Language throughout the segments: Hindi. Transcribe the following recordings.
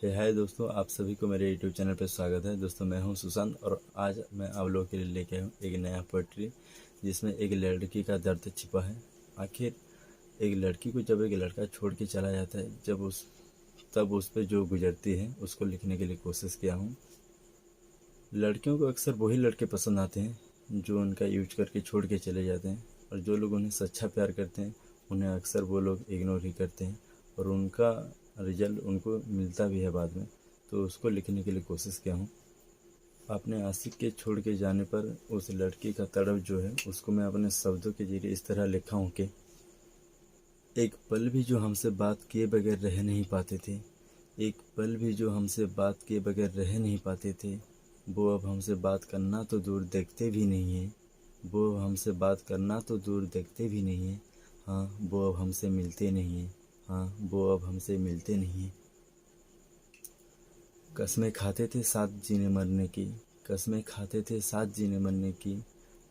हाय दोस्तों, आप सभी को मेरे यूट्यूब चैनल पर स्वागत है। दोस्तों मैं हूं सुशांत और आज मैं आप लोगों के लिए लेके आया हूँ एक नया पोएट्री जिसमें एक लड़की का दर्द छिपा है। आखिर एक लड़की को जब एक लड़का छोड़ के चला जाता है, तब उस पर जो गुजरती है उसको लिखने के लिए कोशिश किया हूँ। लड़कियों को अक्सर वही लड़के पसंद आते हैं जो उनका यूज करके छोड़ के चले जाते हैं, और जो लोग उन्हें सच्चा प्यार करते हैं उन्हें अक्सर वो लोग इग्नोर ही करते हैं और उनका रिजल्ट उनको मिलता भी है बाद में। तो उसको लिखने के लिए कोशिश किया हूँ। अपने आशिक के छोड़ के जाने पर उस लड़की का तड़प जो है उसको मैं अपने शब्दों के जरिए इस तरह लिखा हूँ कि एक पल भी जो हमसे बात किए बगैर रह नहीं पाते थे, एक पल भी जो हमसे बात किए बगैर रह नहीं पाते थे, वो अब हमसे बात करना तो दूर देखते भी नहीं है। वो अब हमसे बात करना तो दूर देखते भी नहीं है। हाँ, वो अब हमसे मिलते नहीं हैं। हाँ, वो अब हमसे मिलते नहीं हैं। कस्में खाते थे साथ जीने मरने की, कस्में खाते थे साथ जीने मरने की,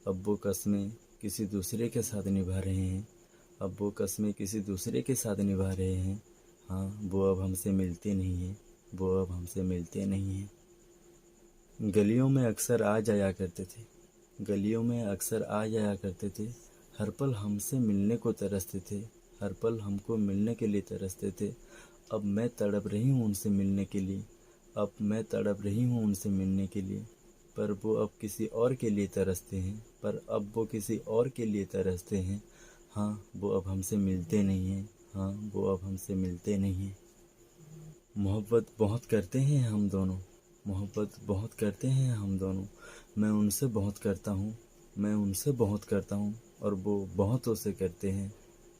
अब वो कस्में किसी दूसरे के साथ निभा रहे हैं। अब वो कस्में किसी दूसरे के साथ निभा रहे हैं। हाँ, वो अब हमसे मिलते नहीं हैं। वो अब हमसे मिलते नहीं हैं। गलियों में अक्सर आ जाया करते थे, गलियों में अक्सर आ जाया करते थे, हर पल हमसे मिलने को तरसते थे, हर पल हमको मिलने के लिए तरसते थे। अब मैं तड़प रही हूँ उनसे मिलने के लिए, अब मैं तड़प रही हूँ उनसे मिलने के लिए, पर वो अब किसी और के लिए तरसते हैं, पर अब वो किसी और के लिए तरसते हैं। हाँ, वो अब हमसे मिलते नहीं हैं। हाँ, वो अब हमसे मिलते नहीं हैं। मोहब्बत बहुत करते हैं हम दोनों, मोहब्बत बहुत करते हैं हम दोनों। मैं उनसे बहुत करता हूँ, मैं उनसे बहुत करता हूँ, और वो बहुत उसे करते हैं।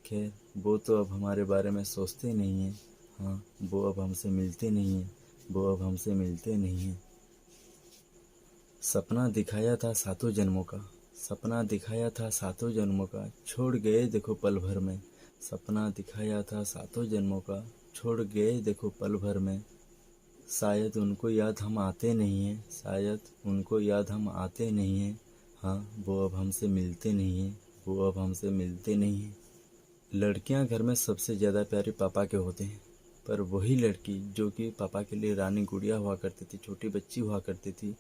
खैर, वो तो अब हमारे बारे में सोचते नहीं हैं। हाँ, वो अब हमसे मिलते नहीं हैं। वो अब हमसे मिलते नहीं हैं। सपना दिखाया था सातों जन्मों का, सपना दिखाया था सातों जन्मों का, छोड़ गए देखो पल भर में। सपना दिखाया था सातों जन्मों का, छोड़ गए देखो पल भर में। शायद उनको याद हम आते नहीं हैं, शायद उनको याद हम आते नहीं हैं। हाँ, वो अब हमसे मिलते नहीं हैं। वो अब हमसे मिलते नहीं हैं। लड़कियां घर में सबसे ज़्यादा प्यारे पापा के होते हैं, पर वही लड़की जो कि पापा के लिए रानी गुड़िया हुआ करती थी, छोटी बच्ची हुआ करती थी,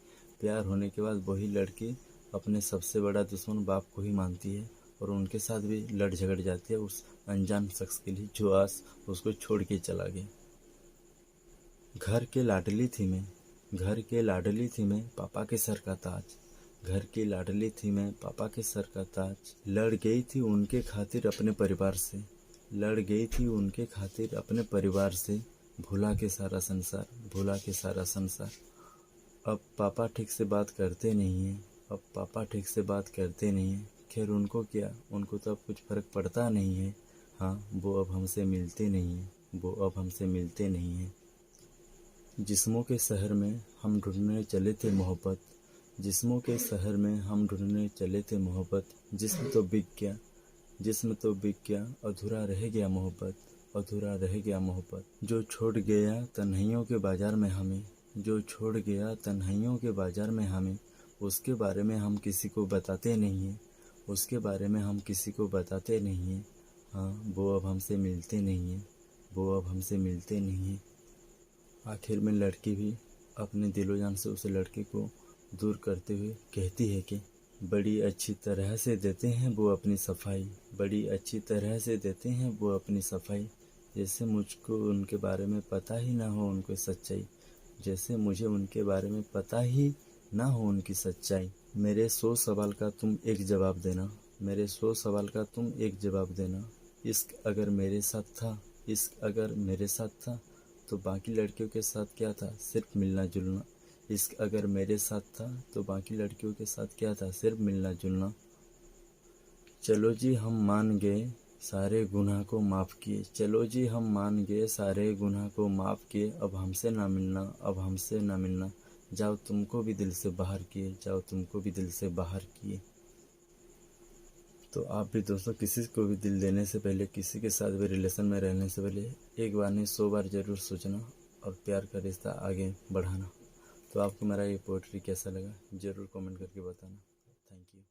प्यार होने के बाद वही लड़की अपने सबसे बड़ा दुश्मन बाप को ही मानती है और उनके साथ भी लड़ झगड़ जाती है उस अनजान शख्स के लिए जो आज उसको छोड़ के चला गया। घर के लाडली थी मैं, घर के लाडली थी मैं, पापा के सर का ताज। घर की लाडली थी मैं, पापा के सर का ताज। लड़ गई थी उनके खातिर अपने परिवार से, लड़ गई थी उनके खातिर अपने परिवार से। भूला के सारा संसार, भूला के सारा संसार। अब पापा ठीक से बात करते नहीं हैं, अब पापा ठीक से बात करते नहीं हैं। खैर, उनको क्या, उनको तो अब कुछ फ़र्क पड़ता नहीं है। हाँ, वो अब हमसे मिलते नहीं हैं। वो अब हमसे मिलते नहीं हैं। जिस्मों के शहर में हम ढूंढने चले थे मोहब्बत, जिस्मों के शहर में हम ढूंढने चले थे मोहब्बत। जिस्म तो बिक गया, जिस्म तो बिक गया, अधूरा रह गया मोहब्बत, अधूरा रह गया मोहब्बत। जो छोड़ गया तन्हाइयों के बाजार में हमें, जो छोड़ गया तन्हाइयों के बाजार में हमें, उसके बारे में हम किसी को बताते नहीं हैं, उसके बारे में हम किसी को बताते नहीं हैं। हाँ, वो अब हमसे मिलते नहीं हैं। वो अब हमसे मिलते नहीं हैं। आखिर में लड़की भी अपने दिलो जान से उस लड़के को दूर करते हुए कहती है कि बड़ी अच्छी तरह से देते हैं वो अपनी सफाई, बड़ी अच्छी तरह से देते हैं वो अपनी सफाई। जैसे मुझको उनके बारे में पता ही ना हो उनकी सच्चाई, जैसे मुझे उनके बारे में पता ही ना हो उनकी सच्चाई। मेरे 100 सवाल का तुम एक जवाब देना, मेरे 100 सवाल का तुम एक जवाब देना। इश्क अगर मेरे साथ था, इश्क अगर मेरे साथ था, तो बाकी लड़कियों के साथ क्या था, सिर्फ मिलना जुलना। इश्क अगर मेरे साथ था तो बाकी लड़कियों के साथ क्या था, सिर्फ मिलना जुलना। चलो जी हम मान गए सारे गुनाह को माफ़ किए, चलो जी हम मान गए सारे गुनाह को माफ़ किए। अब हमसे ना मिलना, अब हमसे ना मिलना, जाओ तुमको भी दिल से बाहर किए, जाओ तुमको भी दिल से बाहर किए। तो आप भी दोस्तों किसी को भी दिल देने से पहले, किसी के साथ भी रिलेशन में रहने से पहले एक बार नहीं 100 बार ज़रूर सोचना और प्यार का रिश्ता आगे बढ़ाना। तो आपको मेरा ये पोएट्री कैसा लगा ज़रूर कमेंट करके बताना। Thank you.